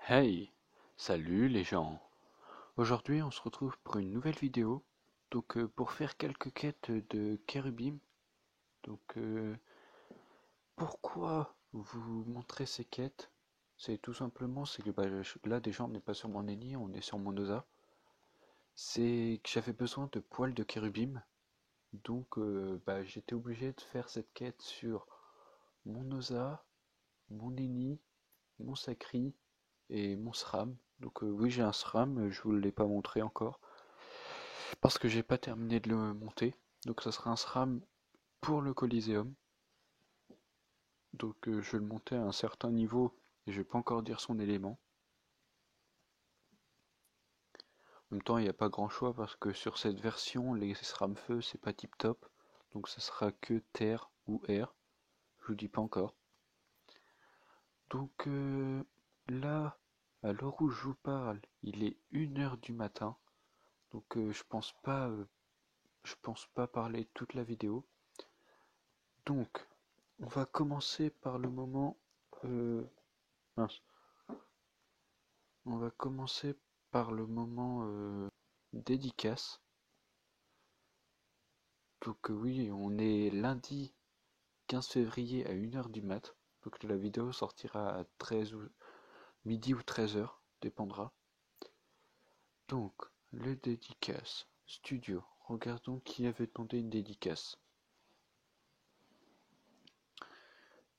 Hey, salut les gens. Aujourd'hui, on se retrouve pour une nouvelle vidéo. Pour faire quelques quêtes de Kerubim. Donc, pourquoi vous montrer ces quêtes? C'est tout simplement, c'est que là déjà on n'est pas sur mon Eni, on est sur mon Osa. C'est que j'avais besoin de poils de Kerubim. J'étais obligé de faire cette quête sur mon Osa, mon Eni, mon Sacri et mon SRAM. Oui, j'ai un SRAM, je vous l'ai pas montré encore. Parce que j'ai pas terminé de le monter. Donc ça sera un SRAM pour le Coliseum. Je vais le monter à un certain niveau et je vais pas encore dire son élément. En même temps, il n'y a pas grand choix parce que sur cette version, les SRAM feu, c'est pas tip top. Donc ça sera que terre ou air. Je vous dis pas encore. Donc là, à l'heure où je vous parle, il est 1 heure du matin. Je pense pas parler toute la vidéo. Donc, on va commencer par le moment. Mince. On va commencer par le moment dédicace. Oui, on est lundi 15 février à 1 heure du mat. Donc la vidéo sortira à 13 ou midi ou 13 h, dépendra. Donc, le dédicace. Studio. Regardons qui avait demandé une dédicace.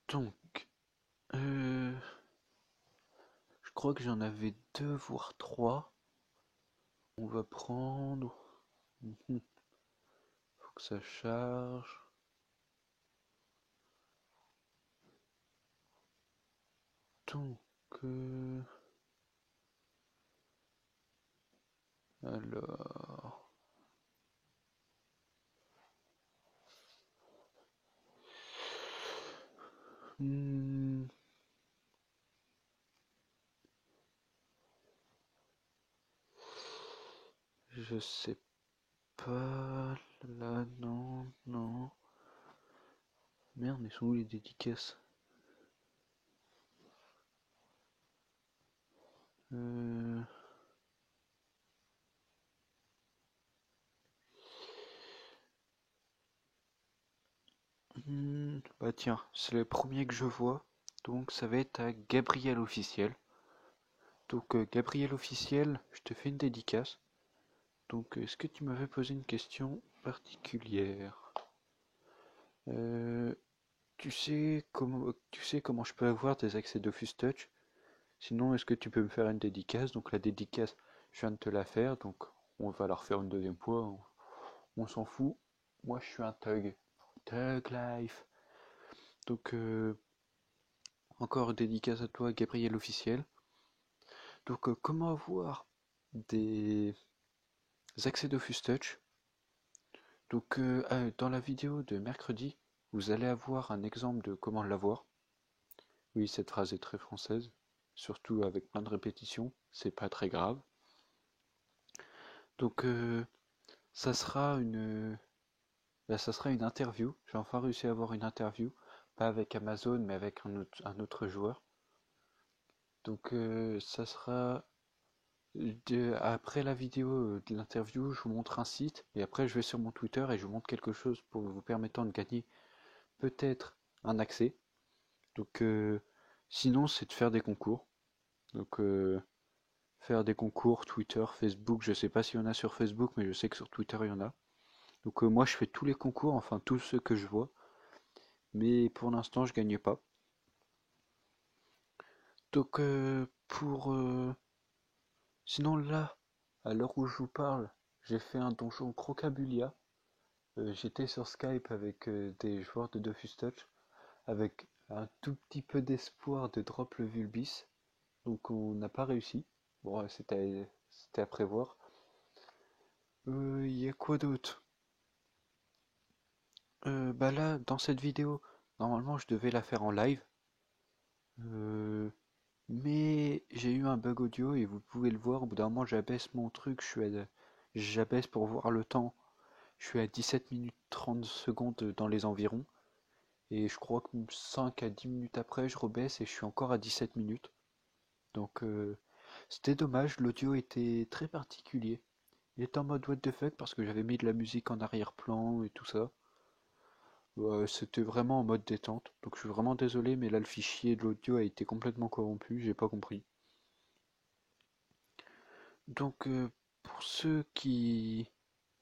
Donc, je crois que j'en avais 2 voire 3. On va prendre. Faut que ça charge. Donc, alors. Hmm, je sais pas. Là, non, non. Merde, mais sont où les dédicaces? Euh, Bah tiens, c'est le premier que je vois. Donc ça va être à Gabriel Officiel. Gabriel Officiel, je te fais une dédicace. Est-ce que tu m'avais posé une question particulière? Euh, tu sais comment je peux avoir des accès Dofus Touch? Sinon, est-ce que tu peux me faire une dédicace? Donc la dédicace, je viens de te la faire, donc on va la refaire une deuxième fois. On s'en fout. Moi, je suis un thug. Thug life. Donc, encore dédicace à toi, Gabriel Officiel. Comment avoir des accès Dofus Touch? Dans la vidéo de mercredi, vous allez avoir un exemple de comment l'avoir. Oui, cette phrase est très française, surtout avec plein de répétitions, c'est pas très grave. Donc, ça sera une, ça sera une interview. J'ai enfin réussi à avoir une interview, pas avec Amazon, mais avec un autre joueur. Ça sera après la vidéo de l'interview, je vous montre un site et après je vais sur mon Twitter et je vous montre quelque chose pour vous permettant de gagner peut-être un accès. Donc, euh, Sinon, c'est de faire des concours. Donc, Faire des concours, Twitter, Facebook. Je sais pas s'il y en a sur Facebook, mais je sais que sur Twitter il y en a. Moi, je fais tous les concours, enfin tous ceux que je vois, mais pour l'instant, je gagne pas. Donc, pour Sinon là, à l'heure où je vous parle, j'ai fait un donjon Crocabulia. J'étais sur Skype avec des joueurs de Dofus Touch, avec un tout petit peu d'espoir de drop le Vulbis. Donc on n'a pas réussi. Bon, c'était à prévoir. Il y a quoi d'autre? Bah là, dans cette vidéo, normalement je devais la faire en live. Euh, mais j'ai eu un bug audio et vous pouvez le voir. Au bout d'un moment, j'abaisse mon truc. J'abaisse pour voir le temps. Je suis à 17 minutes 30 secondes dans les environs. Et je crois que 5 à 10 minutes après, je rebaisse et je suis encore à 17 minutes. Donc c'était dommage, l'audio était très particulier. Il était en mode what the fuck parce que j'avais mis de la musique en arrière-plan et tout ça. C'était vraiment en mode détente. Donc je suis vraiment désolé, mais là le fichier de l'audio a été complètement corrompu, j'ai pas compris. Donc pour ceux qui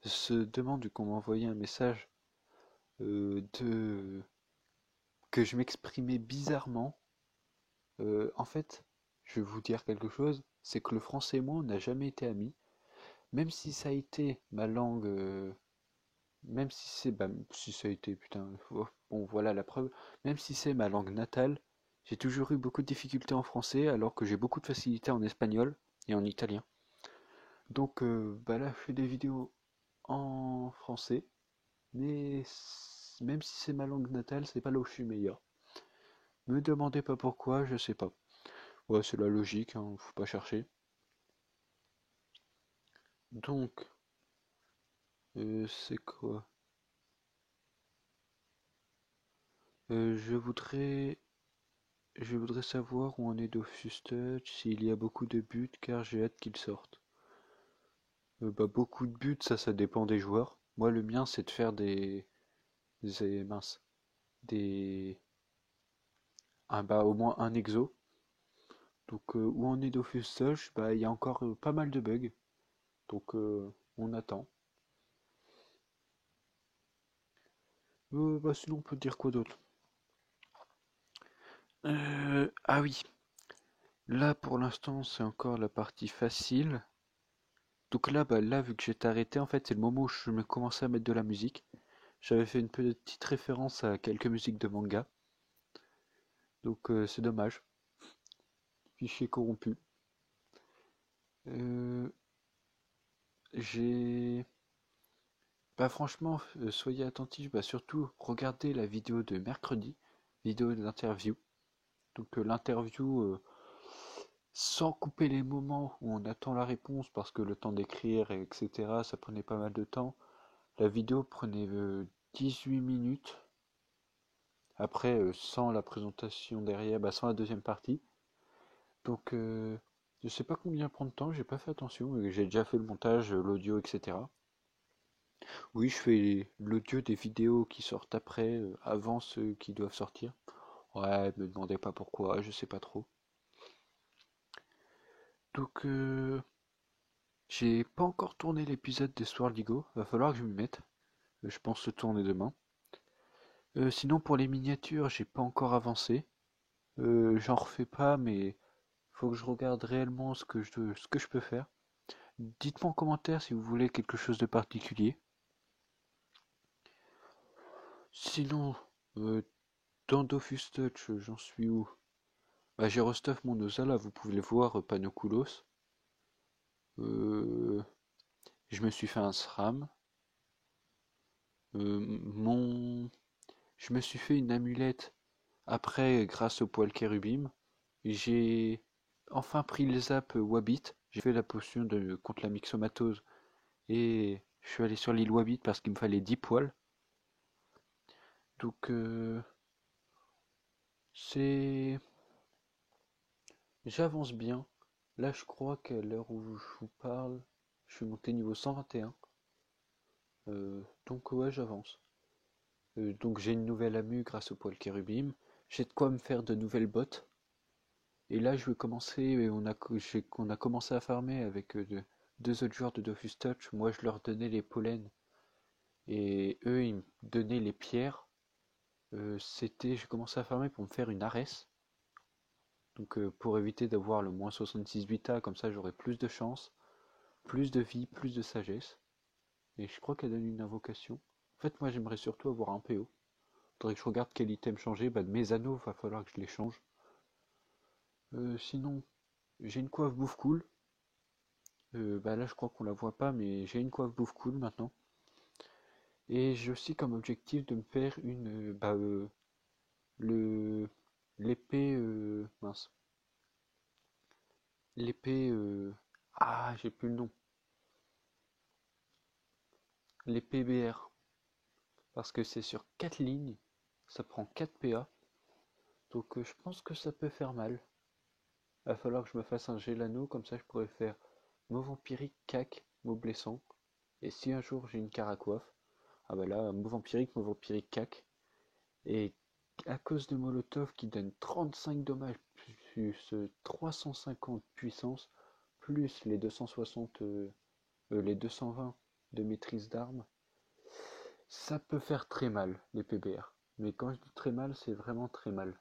se demandent qu'on m'a envoyé un message de que je m'exprimais bizarrement, en fait, je vais vous dire quelque chose, c'est que le français et moi, on n'a jamais été amis. Même si ça a été ma langue, même si c'est, bah, si ça a été, putain, oh, bon, voilà la preuve, même si c'est ma langue natale, j'ai toujours eu beaucoup de difficultés en français, alors que j'ai beaucoup de facilité en espagnol et en italien. Donc, bah là, je fais des vidéos en français, mais même si c'est ma langue natale, c'est pas là où je suis meilleur. Me demandez pas pourquoi, je sais pas. Ouais, c'est la logique, hein, faut pas chercher. Donc, c'est quoi? Je voudrais savoir où en est Dofus Touch, s'il y a beaucoup de buts, car j'ai hâte qu'il sorte. Bah, beaucoup de buts, ça dépend des joueurs. Moi, le mien, c'est de faire mince, des, bah, au moins un exo. Donc, où en est Dofus Touch? Bah, il y a encore pas mal de bugs. Donc, on attend. Bah, sinon, on peut dire quoi d'autre? Ah oui, là, pour l'instant, c'est encore la partie facile. Donc là, bah, là, vu que j'étais arrêté, en fait, c'est le moment où je me commençais à mettre de la musique. J'avais fait une petite référence à quelques musiques de manga. Donc c'est dommage. Fichier corrompu. Euh, j'ai... Bah franchement, soyez attentifs. Bah, surtout, regardez la vidéo de mercredi. Vidéo d'interview. Donc l'interview, sans couper les moments où on attend la réponse parce que le temps d'écrire, etc., ça prenait pas mal de temps. La vidéo prenait 18 minutes. Après, sans la présentation derrière, bah, sans la deuxième partie. Donc, je sais pas combien prend de temps, j'ai pas fait attention, j'ai déjà fait le montage, l'audio, etc. Oui, je fais l'audio des vidéos qui sortent après, avant ceux qui doivent sortir. Ouais, me demandez pas pourquoi, je sais pas trop. Donc, j'ai pas encore tourné l'épisode de Sword Ligo, va falloir que je m'y mette. Je pense le tourner demain. Sinon, pour les miniatures, j'ai pas encore avancé. J'en refais pas, mais faut que je regarde réellement ce que je peux faire. Dites-moi en commentaire si vous voulez quelque chose de particulier. Sinon, euh, dans Dofus Touch, j'en suis où? Bah, j'ai restuff mon Ozala, vous pouvez le voir, Panokoulos. Euh, je me suis fait un SRAM. Euh, mon... Je me suis fait une amulette après grâce au poil kérubim. J'ai enfin pris le zap Wabit. J'ai fait la potion contre la myxomatose. Et je suis allé sur l'île Wabit parce qu'il me fallait 10 poils. Donc c'est... J'avance bien. Là je crois qu'à l'heure où je vous parle, je suis monté niveau 121. Donc ouais j'avance. Donc j'ai une nouvelle ammu grâce au poil kérubim. J'ai de quoi me faire de nouvelles bottes. Et là je vais commencer, on a commencé à farmer avec deux autres joueurs de Dofus Touch. Moi je leur donnais les pollens et eux ils me donnaient les pierres. J'ai commencé à farmer pour me faire une Ares. Donc pour éviter d'avoir le moins 66 vita, comme ça j'aurai plus de chance, plus de vie, plus de sagesse. Et je crois qu'elle donne une invocation. En fait moi j'aimerais surtout avoir un PO. Faudrait que je regarde quel item changer. Bah, de mes anneaux, va falloir que je les change. Sinon, j'ai une coiffe bouffe cool. Bah là, je crois qu'on la voit pas, mais j'ai une coiffe bouffe cool maintenant. Et j'ai aussi comme objectif de me faire le l'épée mince, l'épée j'ai plus le nom. L'épée BR parce que c'est sur 4 lignes, ça prend 4 PA. Donc je pense que ça peut faire mal. va falloir que je me fasse un Gélano, comme ça je pourrais faire mot vampirique, cac, mot blessant. Et si un jour j'ai une caracoiffe, ah bah là, mot vampirique, cac. Et à cause de Molotov qui donne 35 dommages plus 350 puissance, plus les 260, les 220 de maîtrise d'armes, ça peut faire très mal les PBR. Mais quand je dis très mal, c'est vraiment très mal.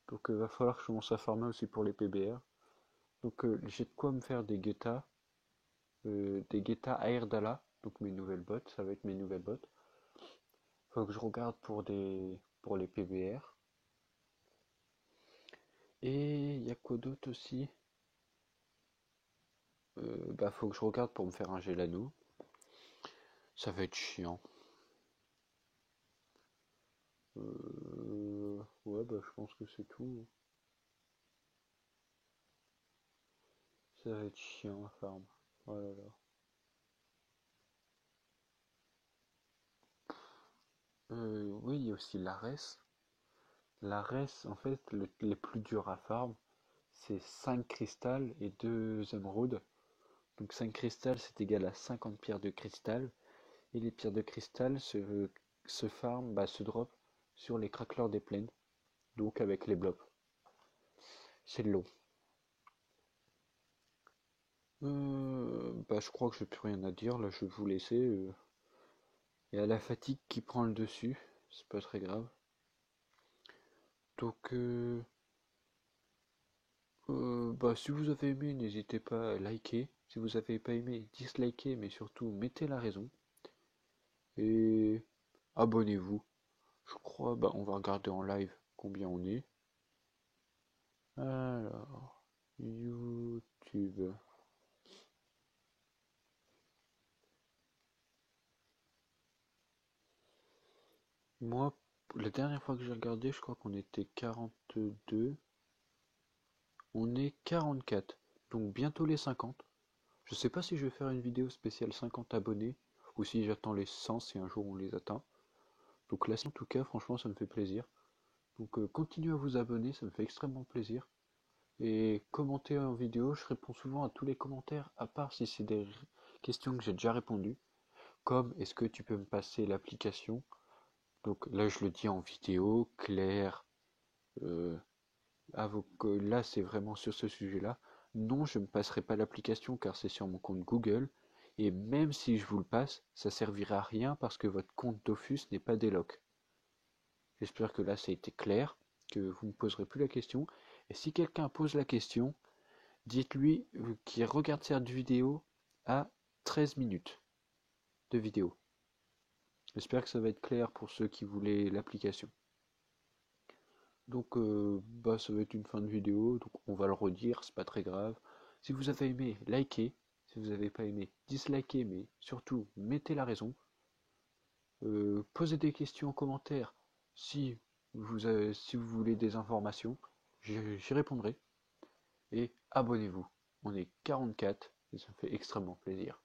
Donc va falloir que je commence à farmer aussi pour les PBR. Donc j'ai de quoi me faire des Guetta Airdala, donc mes nouvelles bottes, ça va être mes nouvelles bottes. Faut que je regarde pour les PBR. Et il y a quoi d'autre aussi? Bah faut que je regarde pour me faire un Gelano. Ça va être chiant. Ouais bah je pense que c'est tout. Ça va être chiant à farm. Oh là là. Oui, il y a aussi l'Ares. L'Ares, en fait, les plus durs à farm, c'est 5 cristal et 2 émeraudes. Donc 5 cristal, c'est égal à 50 pierres de cristal. Et les pierres de cristal se farm, bah, se drop sur les craqueleurs des plaines. Donc avec les blobs. C'est long. Bah, je crois que j'ai plus rien à dire. Là, je vais vous laisser. Il y a la fatigue qui prend le dessus. C'est pas très grave. Donc, bah, si vous avez aimé, n'hésitez pas à liker. Si vous avez pas aimé, dislikez, mais surtout mettez la raison. Et abonnez-vous. Je crois, bah, on va regarder en live combien on est. Alors, YouTube. Moi, la dernière fois que j'ai regardé, je crois qu'on était 42. On est 44. Donc bientôt les 50. Je sais pas si je vais faire une vidéo spéciale 50 abonnés ou si j'attends les 100 si un jour on les atteint. Donc là, en tout cas, franchement, ça me fait plaisir. Donc continuez à vous abonner, ça me fait extrêmement plaisir. Et commentez en vidéo, je réponds souvent à tous les commentaires, à part si c'est des questions que j'ai déjà répondu. Comme est-ce que tu peux me passer l'application? Donc là, je le dis en vidéo, clair. Euh, là, c'est vraiment sur ce sujet-là. Non, je ne passerai pas l'application car c'est sur mon compte Google. Et même si je vous le passe, ça servira à rien parce que votre compte Dofus n'est pas déloc. J'espère que là, ça a été clair, que vous ne me poserez plus la question. Et si quelqu'un pose la question, dites-lui qu'il regarde cette vidéo à 13 minutes de vidéo. J'espère que ça va être clair pour ceux qui voulaient l'application. Donc bah ça va être une fin de vidéo, donc on va le redire, c'est pas très grave. Si vous avez aimé, likez. Si vous n'avez pas aimé, dislikez, mais surtout mettez la raison. Posez des questions en commentaire si vous voulez des informations, j'y répondrai. Et abonnez-vous. On est 44 et ça me fait extrêmement plaisir.